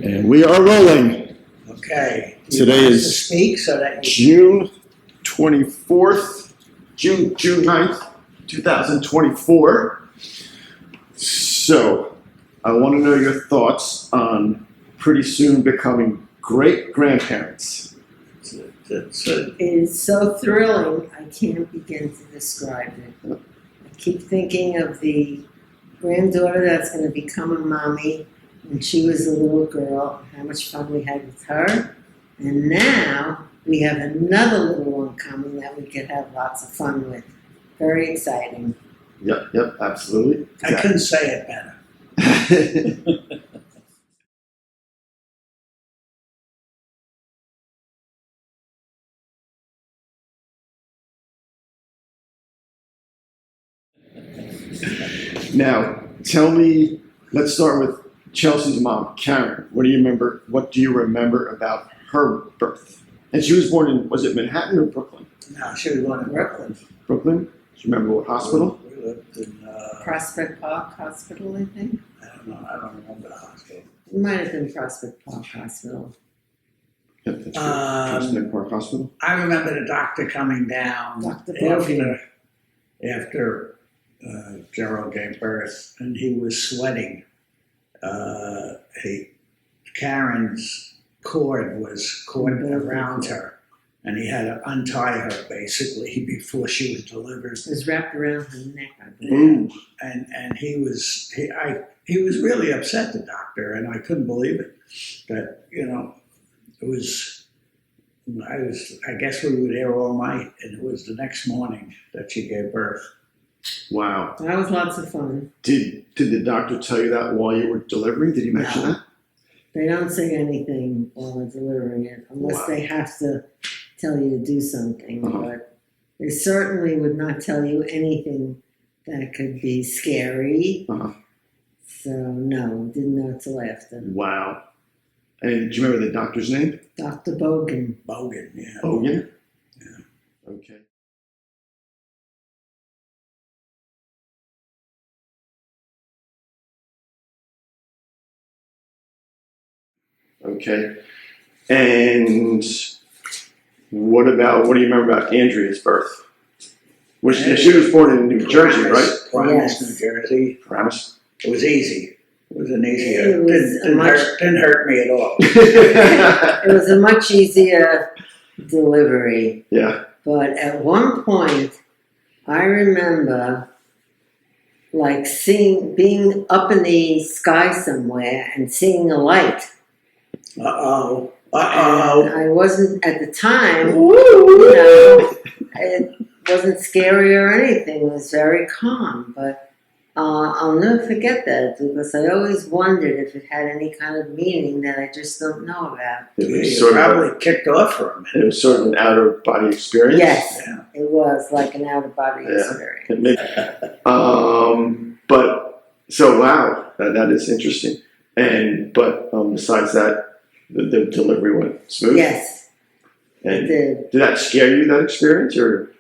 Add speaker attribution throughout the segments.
Speaker 1: And we are rolling.
Speaker 2: Okay.
Speaker 1: Today is
Speaker 2: speak so that
Speaker 1: June 24th, June 9th, 2024. So I want to know your thoughts on pretty soon becoming great-grandparents.
Speaker 3: It is so thrilling, I can't begin to describe it. I keep thinking of the granddaughter that's going to become a mommy when she was a little girl, how much fun we had with her. And now we have another little one coming that we could have lots of fun with. Very exciting.
Speaker 1: Yep, absolutely.
Speaker 2: I couldn't say it better.
Speaker 1: Now, tell me, let's start with Chelsea's mom, Caren. What do you remember about her birth? And she was born in, was it Manhattan or Brooklyn?
Speaker 2: No, she was born in Brooklyn.
Speaker 1: Brooklyn? Do you remember what hospital?
Speaker 2: We lived in...
Speaker 3: Prospect Park Hospital, I think.
Speaker 2: I don't know. I don't remember the hospital.
Speaker 3: It might have been Prospect Park Hospital.
Speaker 1: Yep, that's right. Prospect Park Hospital.
Speaker 2: I remember the doctor coming down
Speaker 3: Dr. Bogan.
Speaker 2: after Geryl gave birth, and he was sweating. Karen's cord was caught around her, and he had to untie her basically before she was delivered.
Speaker 3: It was wrapped around her neck, I believe.
Speaker 1: Ooh.
Speaker 2: And he was really upset, the doctor, and I couldn't believe it. That it was. I guess we were there all night, and it was the next morning that she gave birth.
Speaker 1: Wow.
Speaker 3: That was lots of fun.
Speaker 1: Did the doctor tell you that while you were delivering? Did he mention that?
Speaker 3: They don't say anything while they're delivering it, unless they have to tell you to do something. But they certainly would not tell you anything that could be scary. So, no, didn't know till after.
Speaker 1: Wow. And do you remember the doctor's name?
Speaker 3: Dr. Bogan.
Speaker 2: Bogan, yeah.
Speaker 1: Bogan?
Speaker 2: Yeah.
Speaker 1: Okay. Okay. And what do you remember about Andrea's birth? She was born in New Jersey, right?
Speaker 2: Paramus,
Speaker 3: Yes.
Speaker 2: New Jersey.
Speaker 1: Paramus.
Speaker 2: It was easy. It was an easy.
Speaker 3: It was
Speaker 2: Didn't hurt me at all.
Speaker 3: It was a much easier delivery.
Speaker 1: Yeah.
Speaker 3: But at one point, I remember being up in the sky somewhere and seeing a light.
Speaker 2: Uh-oh.
Speaker 3: And I wasn't, at the time, it wasn't scary or anything. It was very calm. But I'll never forget that, because I always wondered if it had any kind of meaning that I just don't know about.
Speaker 1: It was
Speaker 2: probably kicked off for a minute.
Speaker 1: It was sort of an out-of-body experience.
Speaker 3: Yes,
Speaker 2: Yeah.
Speaker 3: it was like an out-of-body experience.
Speaker 1: But so wow, that is interesting. But besides that, the delivery went smooth.
Speaker 3: Yes,
Speaker 1: And
Speaker 3: it did.
Speaker 1: Did that scare you, that experience, or?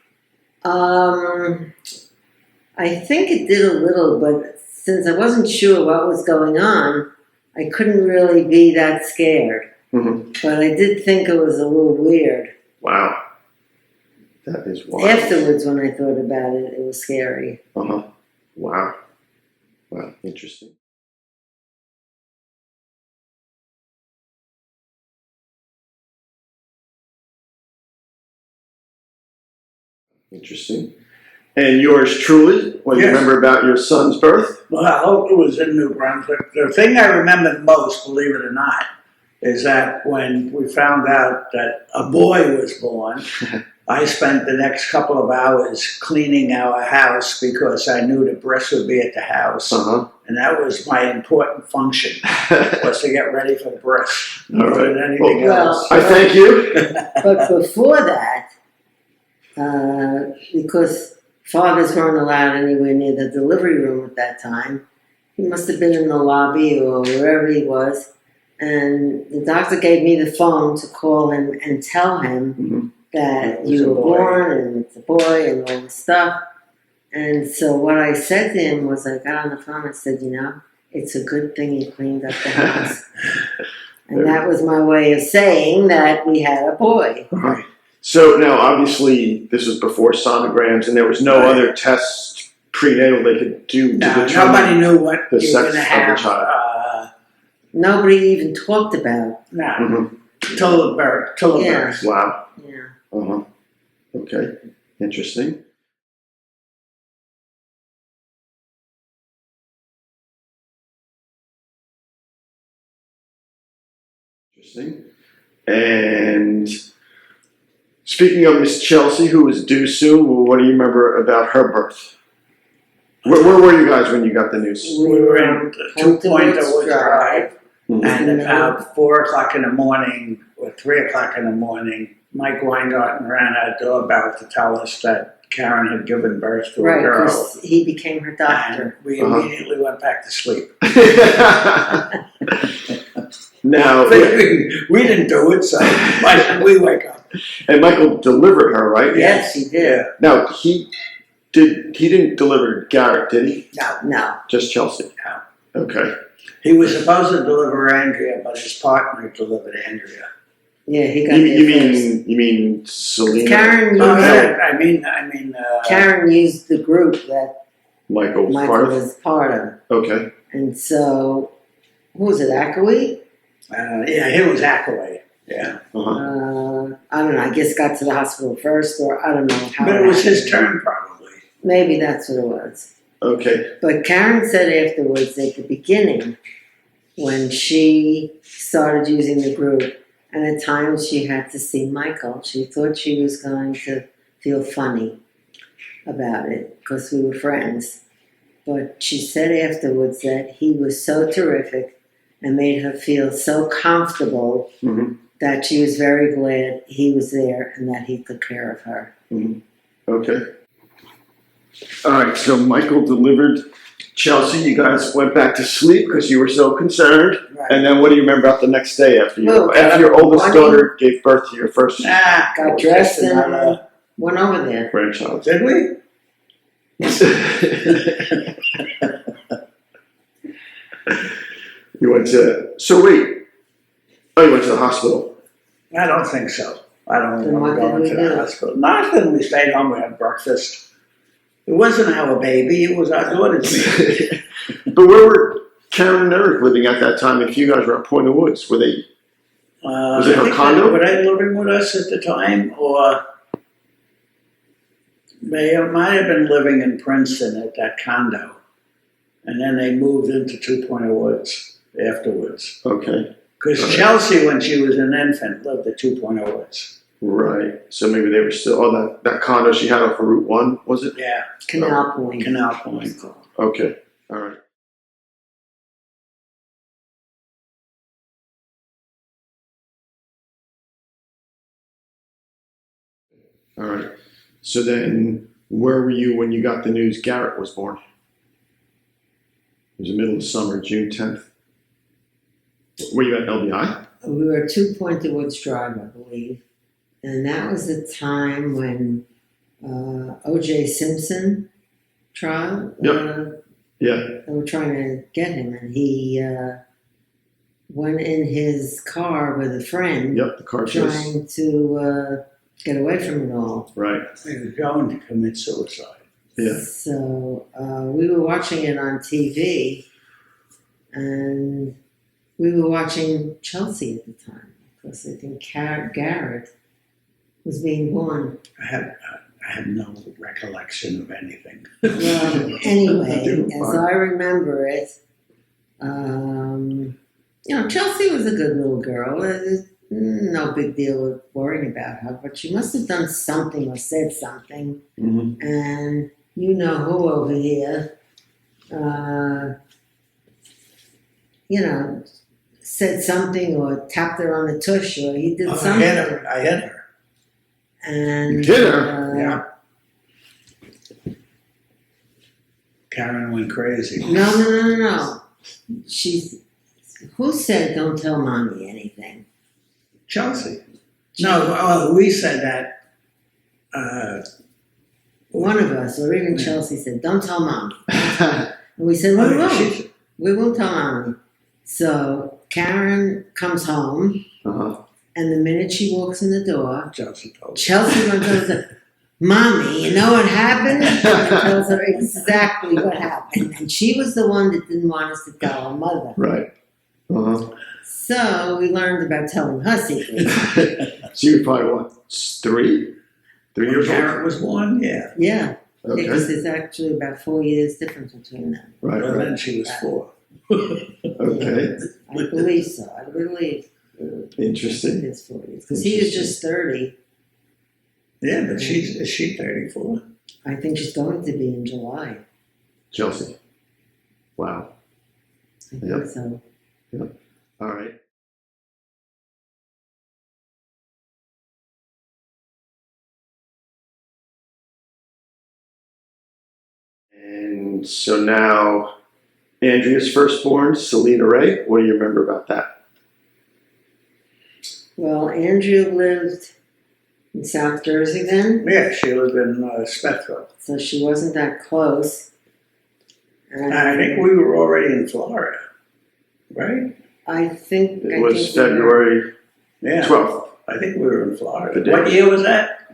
Speaker 3: I think it did a little, but since I wasn't sure what was going on, I couldn't really be that scared.
Speaker 1: Mm-hmm.
Speaker 3: But I did think it was a little weird.
Speaker 1: Wow, that is wild.
Speaker 3: Afterwards, when I thought about it, it was scary.
Speaker 1: Wow, interesting. Interesting. And yours truly, what do you remember about your son's birth?
Speaker 2: Well, it was in New Brunswick. The thing I remember the most, believe it or not, is that when we found out that a boy was born, I spent the next couple of hours cleaning our house because I knew the breast would be at the house. And that was my important function, was to get ready for the breast.
Speaker 1: All right.
Speaker 2: Than anything else.
Speaker 1: I thank you.
Speaker 3: But before that, because fathers weren't allowed anywhere near the delivery room at that time, he must have been in the lobby or wherever he was, and the doctor gave me the phone to call him and tell him that you were born and it's a boy and all this stuff. And so what I said to him was, I got on the phone and said, it's a good thing you cleaned up the house. And that was my way of saying that we had a boy.
Speaker 2: Right.
Speaker 1: So now, obviously, this was before sonograms, and there was no other tests prenatal they could do to
Speaker 2: No,
Speaker 1: determine
Speaker 2: nobody knew what
Speaker 1: the
Speaker 2: you were
Speaker 1: sex
Speaker 2: going to
Speaker 1: of the
Speaker 2: have.
Speaker 1: child.
Speaker 3: Nobody even talked about.
Speaker 2: No,
Speaker 1: Mhm.
Speaker 2: till the birth. Till the
Speaker 3: Yeah.
Speaker 2: birth.
Speaker 1: Wow.
Speaker 3: Yeah.
Speaker 1: Uh-huh. Okay. Interesting. Interesting. And speaking of Miss Chelsea, who is due soon, well, what do you remember about her birth? Where were you guys when you got the news?
Speaker 2: We were in 2 Point
Speaker 3: Woods
Speaker 2: Woods Drive,
Speaker 1: Mhm.
Speaker 2: and about 4 o'clock in the morning or 3 o'clock in the morning, Mike Weingarten ran our doorbell to tell us that Caren had given birth to a
Speaker 3: Right,
Speaker 2: girl.
Speaker 3: because he became her
Speaker 2: And
Speaker 3: doctor.
Speaker 2: we
Speaker 1: Uh-huh.
Speaker 2: immediately went back to sleep.
Speaker 1: Now,
Speaker 2: We didn't do it, so why should we wake up?
Speaker 1: and Michael delivered her, right?
Speaker 3: Yes, he did.
Speaker 1: Now, he didn't deliver Garrett, did he?
Speaker 3: No.
Speaker 1: Just Chelsea?
Speaker 2: No.
Speaker 1: Okay.
Speaker 2: He was supposed to deliver Andrea, but his partner delivered Andrea.
Speaker 3: Yeah, he got
Speaker 1: You
Speaker 3: there first.
Speaker 1: mean Selena?
Speaker 3: Karen
Speaker 2: Oh,
Speaker 3: used,
Speaker 2: yeah, I mean,
Speaker 3: Karen used the group that
Speaker 1: Michael was
Speaker 3: Michael
Speaker 1: part of?
Speaker 3: was part of.
Speaker 1: Okay.
Speaker 3: And so, who was it, Akawee?
Speaker 2: yeah, he was Accolade. Yeah.
Speaker 1: Uh-huh.
Speaker 3: I don't know, I guess got to the hospital first, or I don't know how.
Speaker 2: But it was his
Speaker 3: happened.
Speaker 2: turn, probably.
Speaker 3: Maybe that's what it was.
Speaker 1: Okay.
Speaker 3: But Karen said afterwards, at the beginning, when she started using the group, and at times she had to see Michael, she thought she was going to feel funny about it because we were friends. But she said afterwards that he was so terrific and made her feel so comfortable
Speaker 1: Mm-hmm.
Speaker 3: that she was very glad he was there and that he took care of her.
Speaker 1: Mm-hmm. Okay. All right. So Michael delivered Chelsea. You guys went back to sleep because you were so concerned.
Speaker 2: Right.
Speaker 1: And then what do you remember about the next day after
Speaker 3: Well,
Speaker 1: your oldest
Speaker 3: one-
Speaker 1: daughter gave birth to your first
Speaker 3: Got dressed and went over there.
Speaker 1: grandchild?
Speaker 2: Did we?
Speaker 1: You went to, so wait. Oh, you went to the hospital.
Speaker 2: I don't think so. I don't
Speaker 3: Then what
Speaker 2: remember
Speaker 3: did
Speaker 2: going
Speaker 3: we
Speaker 2: to
Speaker 3: do?
Speaker 2: the hospital. Nothing. We stayed home. We had breakfast. It wasn't our baby. It was our daughter's baby.
Speaker 1: But where were Karen and Eric living at that time if you guys were at Point of Woods? Were they? Was it
Speaker 2: I
Speaker 1: her
Speaker 2: think
Speaker 1: condo?
Speaker 2: Were they living with us at the time, or they might have been living in Princeton at that condo, and then they moved into 2 Point Woods afterwards.
Speaker 1: Okay.
Speaker 2: Because
Speaker 1: Okay.
Speaker 2: Chelsea, when she was an infant, lived at 2 Point Woods.
Speaker 1: Right. So maybe they were still, that condo she had off of Route 1, was it?
Speaker 2: Yeah,
Speaker 3: Canal Point.
Speaker 2: Canal Point.
Speaker 1: Okay. All right. All right. So then, where were you when you got the news Garrett was born? It was the middle of summer, June 10th. Were you at LBI?
Speaker 3: We were at 2 Pointed Woods Drive, I believe. And that was the time when O.J. Simpson trial,
Speaker 1: Yep. Yeah.
Speaker 3: they were trying to get him, and he went in his car with a friend
Speaker 1: Yep. The car chase.
Speaker 3: trying to get away from it all.
Speaker 1: Right.
Speaker 2: He was going to commit suicide.
Speaker 1: Yeah.
Speaker 3: So we were watching it on TV, and we were watching Chelsea at the time because I think Garrett was being born.
Speaker 2: I have no recollection of anything.
Speaker 3: Well, anyway,
Speaker 1: Doing
Speaker 3: as
Speaker 1: fine.
Speaker 3: I remember it, Chelsea was a good little girl. There's no big deal with worrying about her, but she must have done something or said something.
Speaker 1: Mm-hmm.
Speaker 3: And you know who over here, said something or tapped her on the tush or he did something.
Speaker 2: I hit her.
Speaker 3: And
Speaker 1: You hit her?
Speaker 2: Yeah. Karen went crazy.
Speaker 3: No. Who said don't tell mommy anything?
Speaker 2: Chelsea. No, we said that.
Speaker 3: One of us, or even Chelsea, said don't tell mommy. And we said we won't. We won't tell mommy. So Caren comes home,
Speaker 1: Uh-huh.
Speaker 3: and the minute she walks in the door,
Speaker 2: Chelsea told me.
Speaker 3: Chelsea runs over to Mommy, you know what happened? And tells her exactly what happened. And she was the one that didn't want us to tell her mother.
Speaker 1: Right. Uh-huh.
Speaker 3: So we learned about telling her secrets.
Speaker 1: So you were probably what? 3 years
Speaker 2: Garrett
Speaker 1: old?
Speaker 2: was born, yeah.
Speaker 3: Yeah,
Speaker 1: Okay.
Speaker 3: because there's actually about 4 years difference between them.
Speaker 1: Right,
Speaker 2: Well,
Speaker 1: right.
Speaker 2: then she was 4.
Speaker 1: Okay.
Speaker 3: I believe so. I believe
Speaker 1: Interesting.
Speaker 3: it is 4 years. Because he was just 30.
Speaker 2: Yeah, but is she 34?
Speaker 3: I think she's going to be in July.
Speaker 1: Chelsea. Wow.
Speaker 3: I think
Speaker 1: Yep.
Speaker 3: so.
Speaker 1: All right. And so now, Andrea's firstborn, Selena Ray. What do you remember about that?
Speaker 3: Well, Andrew lived in South Jersey then,
Speaker 2: Yeah, she lived in Smithville.
Speaker 3: so she wasn't that close. And
Speaker 2: I think we were already in Florida, right?
Speaker 3: I think
Speaker 1: It was
Speaker 3: we were-
Speaker 1: February
Speaker 2: Yeah,
Speaker 1: 12th.
Speaker 2: I think we were in Florida.
Speaker 1: The day-
Speaker 2: What year was that?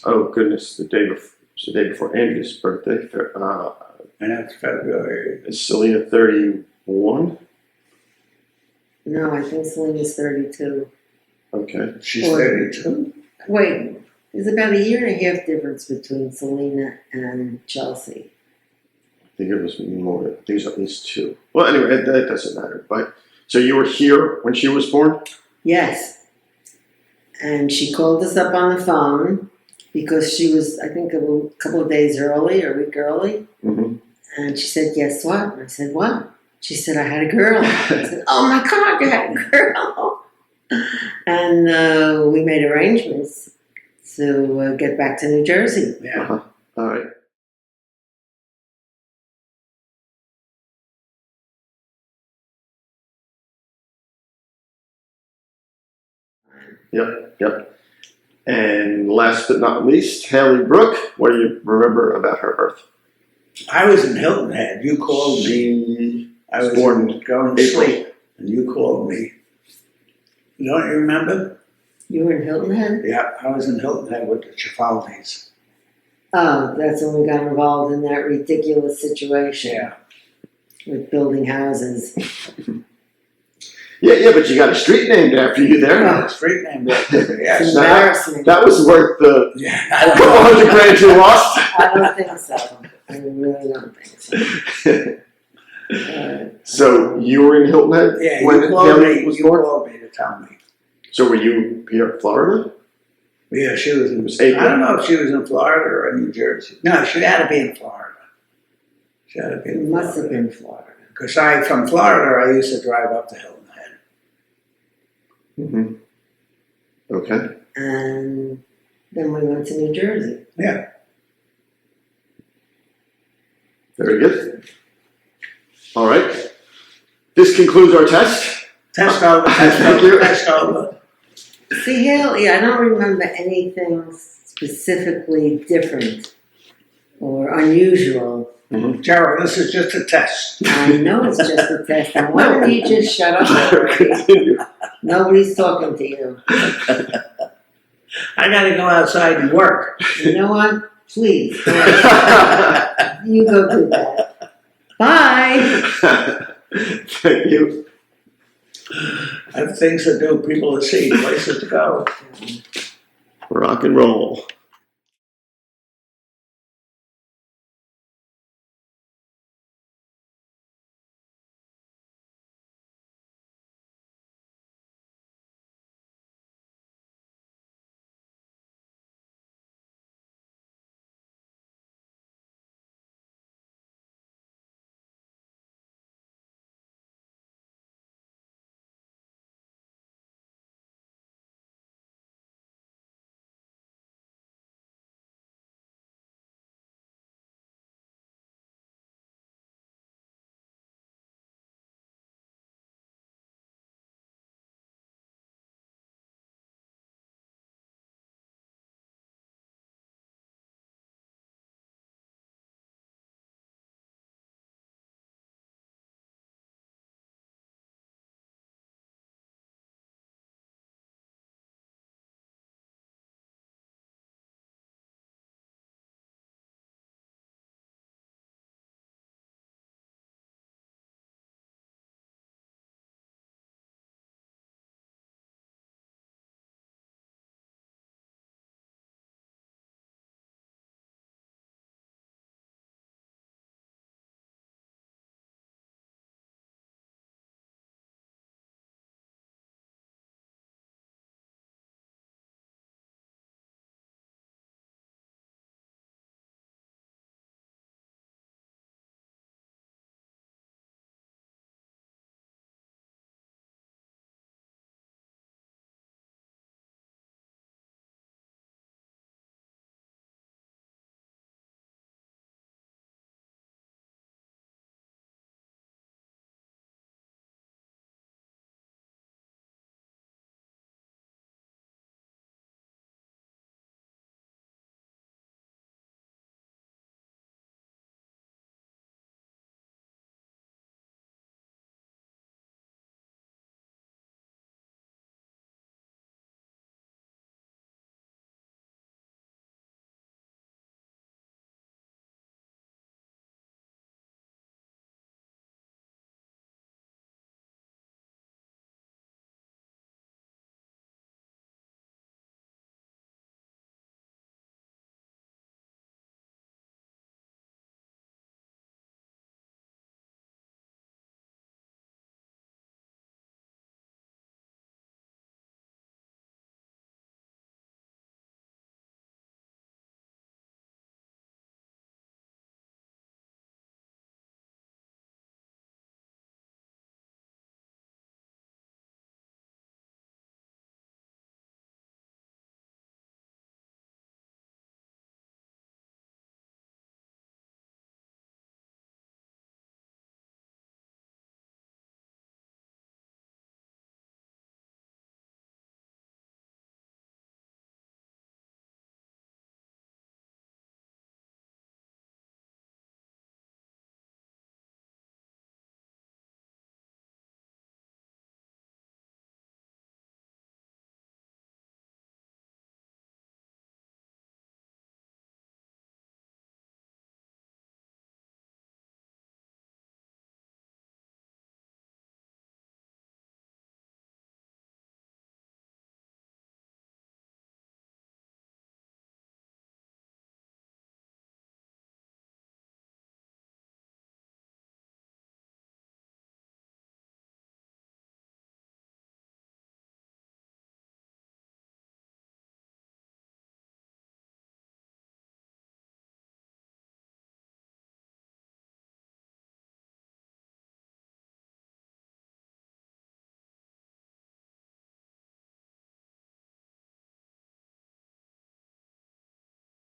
Speaker 1: Oh, goodness. The day before Andrea's birthday.
Speaker 2: And that's February.
Speaker 1: Is Selena 31?
Speaker 3: No, I think Selena's 32.
Speaker 1: Okay.
Speaker 2: She's
Speaker 3: Or-
Speaker 2: 32?
Speaker 3: Wait, there's about a year and a half difference between Selena and Chelsea.
Speaker 1: I think it was more. I think it was at least 2. Well, anyway, that doesn't matter. But so you were here when she was born?
Speaker 3: Yes. And she called us up on the phone because she was, I think, a couple of days early or a week early.
Speaker 1: Mm-hmm.
Speaker 3: And she said, guess what? And I said, what? She said, I had a girl. I said, oh my God, you had a girl. And we made arrangements to get back to New Jersey.
Speaker 2: Yeah.
Speaker 1: Uh-huh. All right. Yep. And last but not least, Hayley Brooke. What do you remember about her birth?
Speaker 2: I was in Hilton Head. You called me.
Speaker 1: She
Speaker 2: I was
Speaker 1: born
Speaker 2: going to
Speaker 1: April.
Speaker 2: sleep, and you called me. Don't you remember?
Speaker 3: You were in Hilton Head?
Speaker 2: Yeah, I was in Hilton Head with the Chifaldis.
Speaker 3: Oh, that's when we got involved in that ridiculous situation
Speaker 2: Yeah.
Speaker 3: with building houses.
Speaker 1: Yeah, but you got a street named after you there.
Speaker 2: The street name back there.
Speaker 3: It's
Speaker 2: Yes.
Speaker 3: embarrassing.
Speaker 1: That was worth the
Speaker 2: Yeah, I don't
Speaker 1: couple
Speaker 2: know.
Speaker 1: $100,000 you lost.
Speaker 3: I don't think so. I really don't think so.
Speaker 1: So you were in Hilton Head
Speaker 2: Yeah,
Speaker 1: when
Speaker 2: you called
Speaker 1: Hayley
Speaker 2: me.
Speaker 1: was
Speaker 2: You
Speaker 1: born?
Speaker 2: called me to tell me.
Speaker 1: So were you here in Florida?
Speaker 2: Yeah, she was in.
Speaker 1: It was April.
Speaker 2: I don't know if she was in Florida or in New Jersey. No, she had to be in Florida. She had to be
Speaker 3: It
Speaker 2: in
Speaker 3: must
Speaker 2: Florida.
Speaker 3: have been Florida.
Speaker 2: Because from Florida, I used to drive up to Hilton Head.
Speaker 1: Mm-hmm. Okay.
Speaker 3: And then we went to New Jersey.
Speaker 2: Yeah.
Speaker 1: Very good. All right. This concludes our test.
Speaker 2: Test over, test
Speaker 1: Thank you.
Speaker 2: over, test over.
Speaker 3: See, Hayley, I don't remember anything specifically different or unusual.
Speaker 2: Geryl, this is just a test.
Speaker 3: I know it's just a test. And why don't you just shut up already?
Speaker 1: Continue.
Speaker 3: Nobody's talking to you.
Speaker 2: I got to go outside and work.
Speaker 3: You know what? Please, go ahead. You go do that. Bye.
Speaker 1: Thank you.
Speaker 2: I have things to do, people to see, places to go.
Speaker 1: Rock and roll.